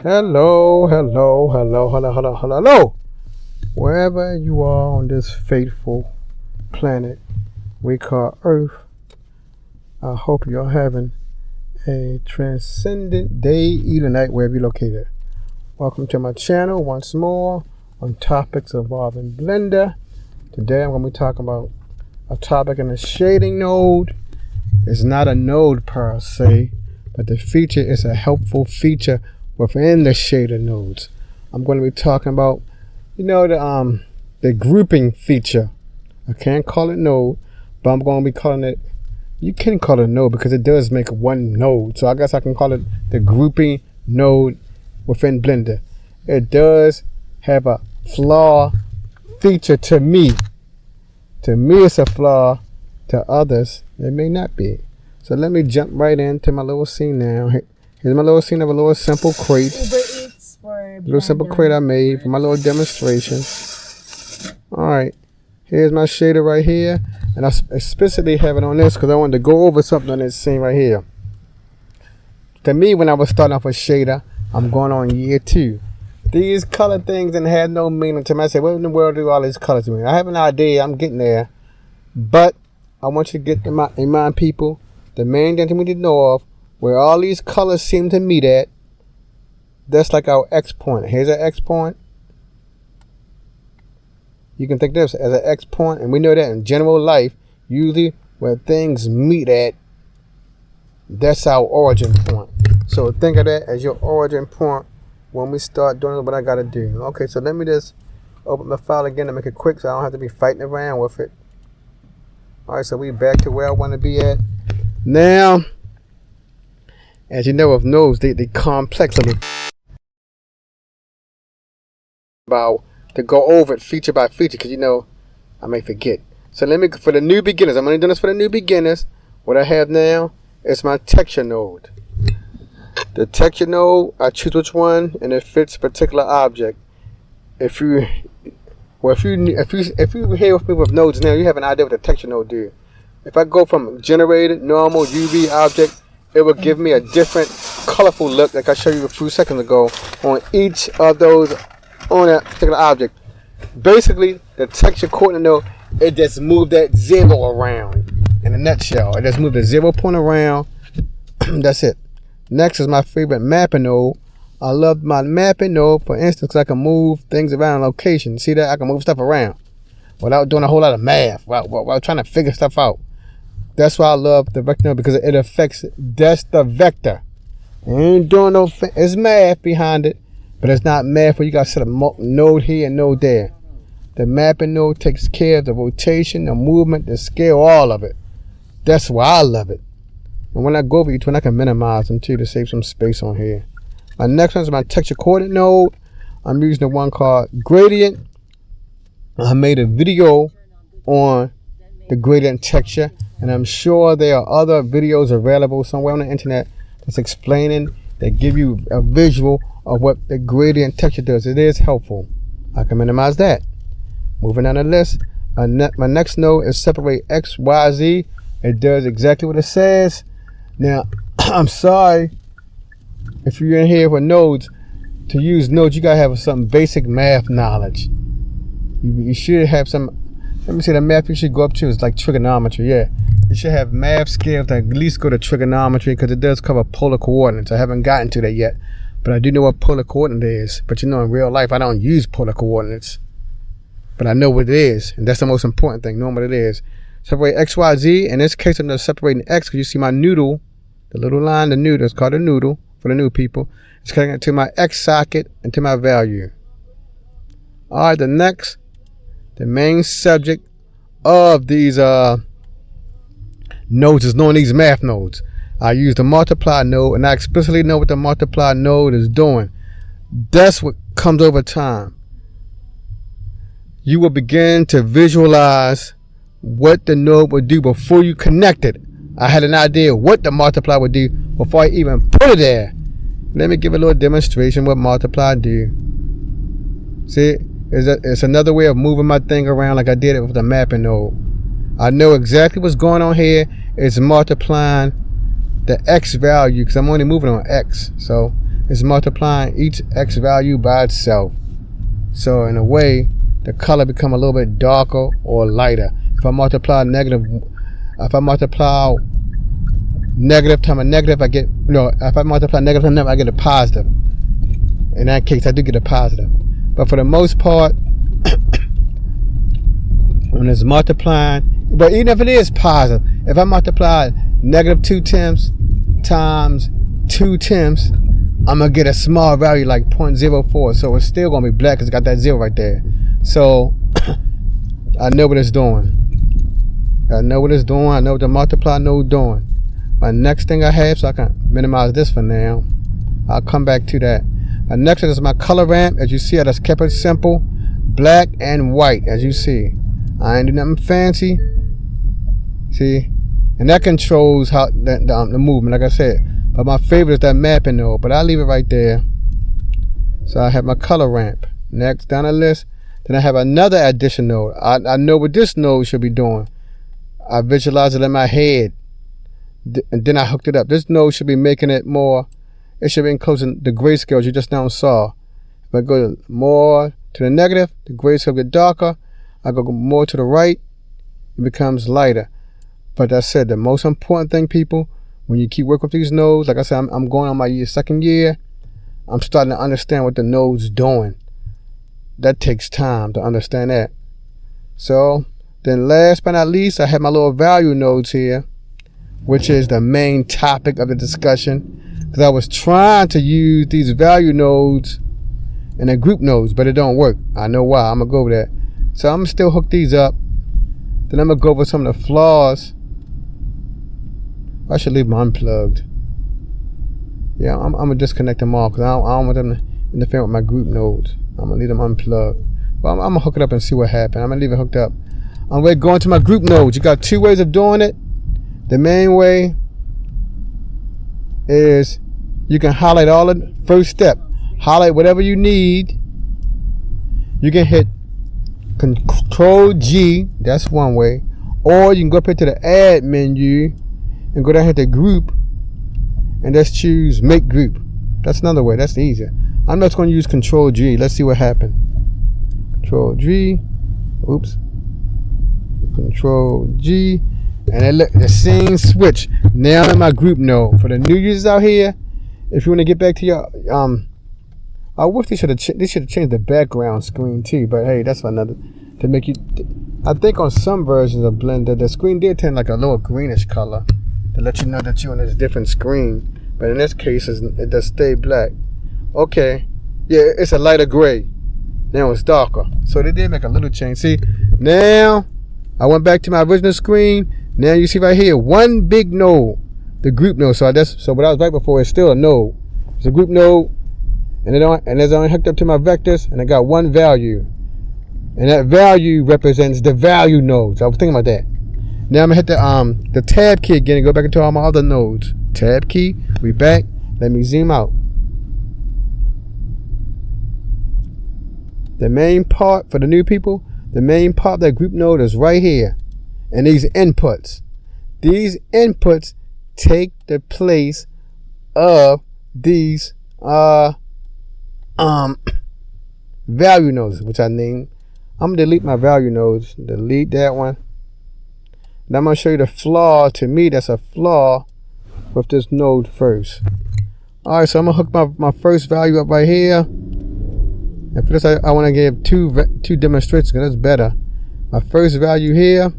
Hello, hello, hello, hello, hello, hello, hello. Wherever you are on this fateful planet we call Earth, I hope you're having a transcendent day, evening, night, wherever you're located. Welcome to my channel once more on topics involving Blender. Today I'm going to be talking about a topic in the shading node. It's not a node per se, but the feature is a helpful feature within the shader nodes. I'm going to be talking about, the grouping feature. I can't call it node, but I'm going to be calling it, you can call it node because it does make one node. So I guess I can call it the grouping node within Blender. It does have a flaw feature to me. To me, it's a flaw. To others, it may not be. So let me jump right into my little scene now. Here's my little scene of a little simple crate. Little simple crate I made for my little demonstration. Alright. Here's my shader right here. And I explicitly have it on this because I wanted to go over something on this scene right here. To me, when I was starting off with shader, I'm going on year 2. These color things didn't have no meaning to me. I said, what in the world do all these colors mean? I have an idea. I'm getting there. But I want you to get in mind, people, the main thing we need to know of, where all these colors seem to meet at, that's like our X point. Here's an X point. You can think of this as an X point, and we know that in general life, usually where things meet at, that's our origin point. So think of that as your origin point when we start doing what I gotta do. Okay, so let me just open the file again to make it quick so I don't have to be fighting around with it. Alright, so we back to where I want to be at. Now, as you know, with nodes, they complex. About to go over it feature by feature because I may forget. So let me, for the new beginners, I'm only doing this for the new beginners. What I have now is my texture node. The texture node, I choose which one and it fits a particular object. If you here with me with nodes now, you have an idea what the texture node do. If I go from generated, normal, UV object, it will give me a different colorful look like I showed you a few seconds ago on each of those on that particular object. Basically, the texture coordinate node, it just moved that 0 around. In a nutshell, it just moved the 0 point around. That's it. Next is my favorite mapping node. I love my mapping node, for instance, because I can move things around location. See that? I can move stuff around without doing a whole lot of math, while trying to figure stuff out. That's why I love the vector node, because it affects, that's the vector. It ain't doing no, it's math behind it, but it's not math where you got to set a node here and node there. The mapping node takes care of the rotation, the movement, the scale, all of it. That's why I love it. And when I go over each one, I can minimize them too to save some space on here. My next one is my texture coordinate node. I'm using the one called gradient. I made a video on the gradient texture, and I'm sure there are other videos available somewhere on the internet that's explaining, that give you a visual of what the gradient texture does. It is helpful. I can minimize that. Moving down the list, my next node is separate X, Y, Z. It does exactly what it says. Now, I'm sorry if you're in here for nodes. To use nodes, you gotta have some basic math knowledge. You should have some. Let me see, the math you should go up to is like trigonometry. Yeah, you should have math skills that at least go to trigonometry because it does cover polar coordinates. I haven't gotten to that yet, but I do know what polar coordinate is. But in real life, I don't use polar coordinates, but I know what it is, and that's the most important thing. Knowing what it is. Separate X, Y, Z. In this case, I'm just separating X because you see my noodle, the little line, the noodle. It's called a noodle for the new people. It's connected to my X socket and to my value. All right, the main subject of these nodes is knowing these math nodes. I use the multiply node, and I explicitly know what the multiply node is doing. That's what comes over time. You will begin to visualize what the node would do before you connect it. I had an idea what the multiply would do before I even put it there. Let me give a little demonstration what multiply do. See, it's another way of moving my thing around like I did it with the mapping node. I know exactly what's going on here. It's multiplying the X value because I'm only moving on X. So is multiplying each x value by itself. So in a way, the color become a little bit darker or lighter. If I multiply negative times a negative, I get, if I multiply negative times negative, I get a positive. In that case, I do get a positive. But for the most part, when it's multiplying, but even if it is positive, if I multiply negative 2/10 times 2/10, I'm going to get a small value like 0.04. So it's still going to be black because it's got that 0 right there. So I know what it's doing. I know what the multiply node doing. My next thing I have, so I can minimize this for now. I'll come back to that. My next is my color ramp. As you see, I just kept it simple. Black and white, as you see. I ain't do nothing fancy. See? And that controls how the movement, like I said. But my favorite is that mapping node. But I'll leave it right there. So I have my color ramp. Next, down the list. Then I have another addition node. I know what this node should be doing. I visualize it in my head. And then I hooked it up. This node should be making it more. It should be enclosing the grayscale you just now saw. If I go more to the negative, the grayscale get darker. I go more to the right, it becomes lighter. But I said the most important thing, people, when you keep working with these nodes, like I said, I'm going on my second year. I'm starting to understand what the node's doing. That takes time to understand that. So then last but not least, I have my little value nodes here, which is the main topic of the discussion. Because I was trying to use these value nodes and the group nodes, but it don't work. I know why. I'm going to go over that. So I'm going to still hook these up. Then I'm going to go over some of the flaws. I should leave them unplugged. Yeah, I'm going to disconnect them all because I don't want them to interfere with my group nodes. I'm going to leave them unplugged. Well, I'm going to hook it up and see what happens. I'm going to leave it hooked up. I'm going to go into my group nodes. You got two ways of doing it. The main way is you can highlight all of the first step. Highlight whatever you need. You can hit Control G. That's one way. Or you can go up here to the add menu and go down here to group and just choose make group. That's another way. That's easier. I'm just going to use Control G. Let's see what happens. Control G. Oops. Control G. And the scene switch. Now I'm in my group node. For the new users out here, if you want to get back to your I wish they should have changed the background screen too. But hey, that's another to make you. I think on some versions of Blender, the screen did turn like a little greenish color to let you know that you're on this different screen. But in this case, it does stay black. Okay, yeah, it's a lighter gray. Now it's darker. So they did make a little change. See, now I went back to my original screen. Now you see right here, one big node, the group node. So what I was right before is still a node. It's a group node, and it's only hooked up to my vectors, and I got one value, and that value represents the value nodes. I was thinking about that. Now I'm gonna hit the tab key again and go back into all my other nodes. Tab key. We back. Let me zoom out. The main part for the new people, the main part of that group node is right here. And these inputs take the place of these value nodes, which I named. I'm gonna delete my value nodes. Delete that one. And I'm gonna show you the flaw. To me, that's a flaw with this node first. All right, so I'm gonna hook my first value up right here. And for this, I want to give two demonstrations because that's better. My first value here.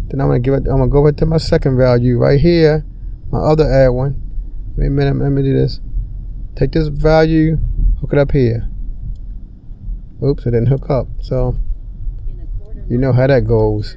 Then I'm gonna go into my second value right here, my other add one. Wait a minute, let me do this. Take this value, hook it up here. Oops, it didn't hook up. So you know how that goes.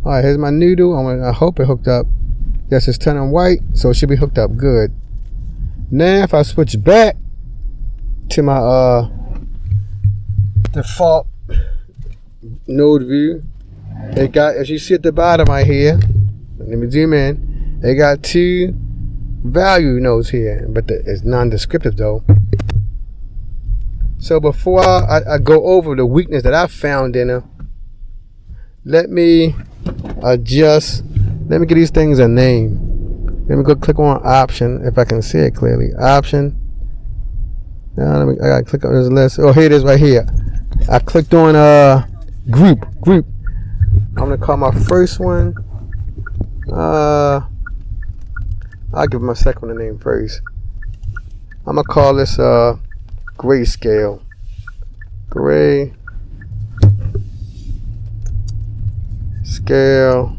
All right, here's my noodle. I hope it hooked up. Yes, it's turning white, so it should be hooked up good. Now, if I switch back to my default node view, it got, as you see at the bottom right here, let me zoom in, it got two value nodes here, but it's non-descriptive though. So before I go over the weakness that I found in them, let me give these things a name. Let me go click on option if I can see it clearly. Option. Now I gotta click on this list. Oh, here it is right here. I clicked on group. I'm gonna call my first one. I'll give my second one a name first. I'm gonna call this grayscale. Gray scale.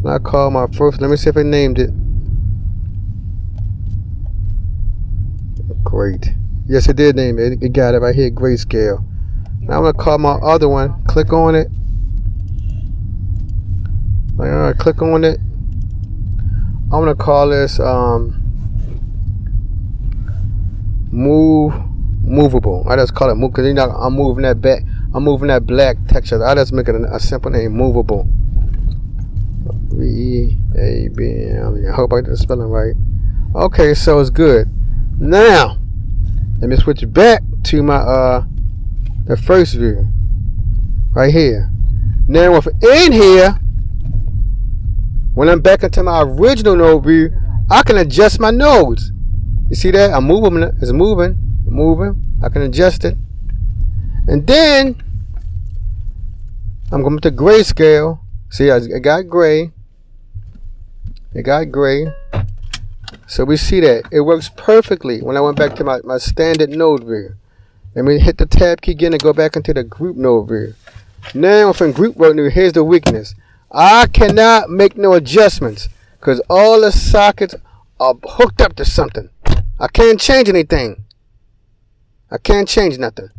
I call my first. Let me see if I named it. Great. Yes, it did name it. It got it right here. Grayscale. Now I'm gonna call my other one. Click on it. Click on it. I'm gonna call this movable. I just call it move because I'm moving that back. I'm moving that black texture. I just make it a simple name. Movable. V-E-A-B-L-E. I hope I get the spelling right. Okay, so it's good. Now, let me switch back to my the first view. Right here. Now within here, when I'm back into my original node view, I can adjust my nodes. You see that? I'm moving. It's moving. I can adjust it. And then I'm going to grayscale. See, it got gray. So we see that it works perfectly when I went back to my standard node view. Let me hit the tab key again and go back into the group node view. Now from group node view, here's the weakness. I cannot make no adjustments because all the sockets are hooked up to something. I can't change anything. I can't change nothing.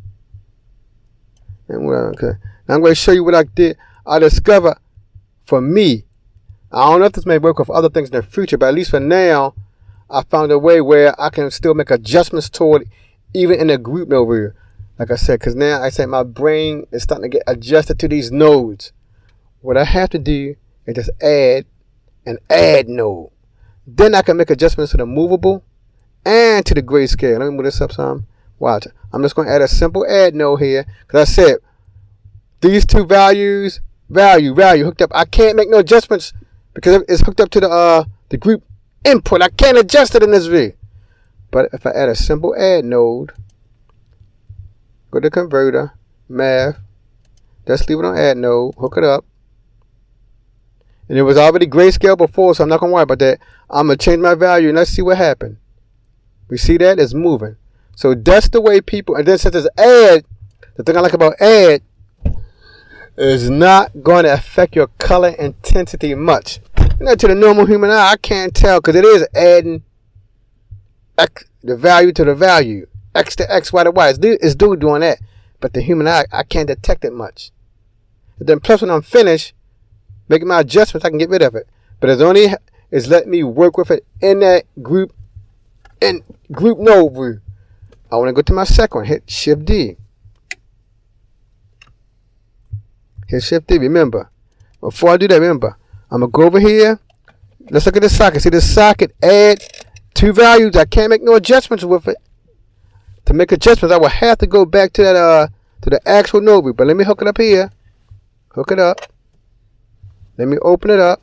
And okay. Now I'm going to show you what I did. I discovered for me, I don't know if this may work with other things in the future, but at least for now, I found a way where I can still make adjustments toward it, even in the group node view. Like I said, because now I say my brain is starting to get adjusted to these nodes. What I have to do is just add an add node. Then I can make adjustments to the movable and to the grayscale. Let me move this up some. Watch. I'm just going to add a simple add node here. Because I said, these two values, value hooked up. I can't make no adjustments because it's hooked up to the group input. I can't adjust it in this view. But if I add a simple add node, go to converter, math, just leave it on add node, hook it up. And it was already grayscale before, so I'm not going to worry about that. I'm going to change my value and let's see what happened. We see that it's moving. So that's the way people, and then since it's add, the thing I like about add is not going to affect your color intensity much. You know, to the normal human eye, I can't tell because it is adding X, the value to the value. X to X, Y to Y. It's doing that. But the human eye, I can't detect it much. And then plus when I'm finished, making my adjustments, I can get rid of it. But it's letting me work with it in that group node view. I want to go to my second one. Hit Shift D. Hit Shift D. Remember, before I do that, remember, I'm going to go over here. Let's look at this socket. See this socket, add two values. I can't make no adjustments with it. To make adjustments, I will have to go back to that to the actual node view. But let me hook it up here. Hook it up. Let me open it up.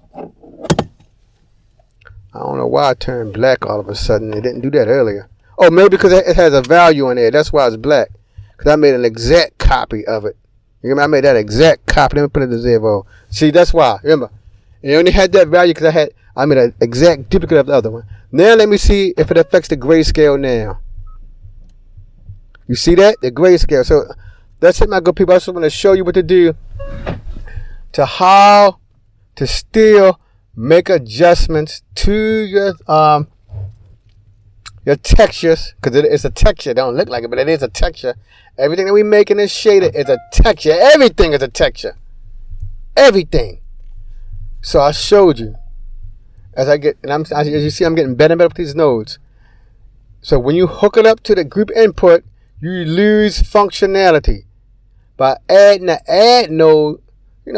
I don't know why it turned black all of a sudden. It didn't do that earlier. Oh, maybe because it has a value in there. That's why it's black. Because I made an exact copy of it. You remember, I made that exact copy. Let me put it to 0. See, that's why. Remember, it only had that value because I made an exact duplicate of the other one. Now let me see if it affects the grayscale now. You see that? The grayscale. So that's it, my good people. I just want to show you what to do to how to still make adjustments to your textures, because it's a texture. It don't look like it, but it is a texture. Everything that we make in this shader is a texture. Everything is a texture. Everything. So I showed you as you see, I'm getting better and better with these nodes. So when you hook it up to the group input, you lose functionality. By adding the add node, you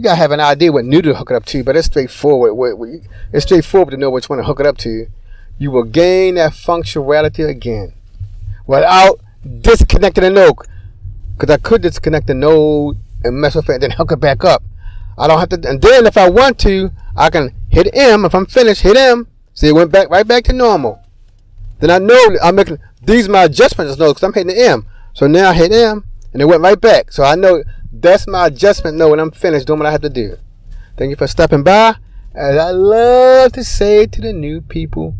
gotta have an idea what new to hook it up to, but it's straightforward. It's straightforward to know which one to hook it up to. You will gain that functionality again without disconnecting the node. Because I could disconnect the node and mess with it and then hook it back up. I don't have to. And then if I want to, I can hit M. If I'm finished, hit M. See, it went back right back to normal. Then I know I'm making these my adjustments because I'm hitting the M. So now I hit M, and it went right back. So I know that's my adjustment. Know when I'm finished doing what I have to do. Thank you for stopping by. As I love to say to the new people,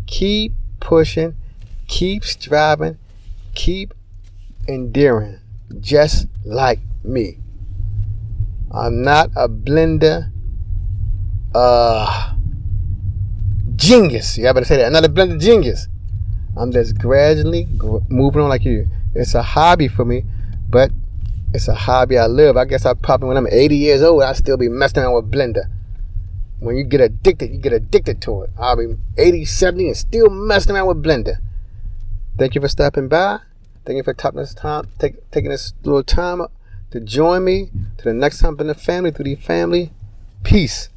keep pushing, keep striving, keep enduring, just like me. I'm not a blender genius. You better say that. I'm not a blender genius. I'm just gradually moving on like you. It's a hobby for me, but it's a hobby I live. I guess I probably, when I'm 80 years old, I'll still be messing around with blender. When you get addicted to it. I'll be 80, 70 and still messing around with blender. Thank you for stopping by. Thank you for taking this little time to join me. To the next time in the family, through the family. Peace.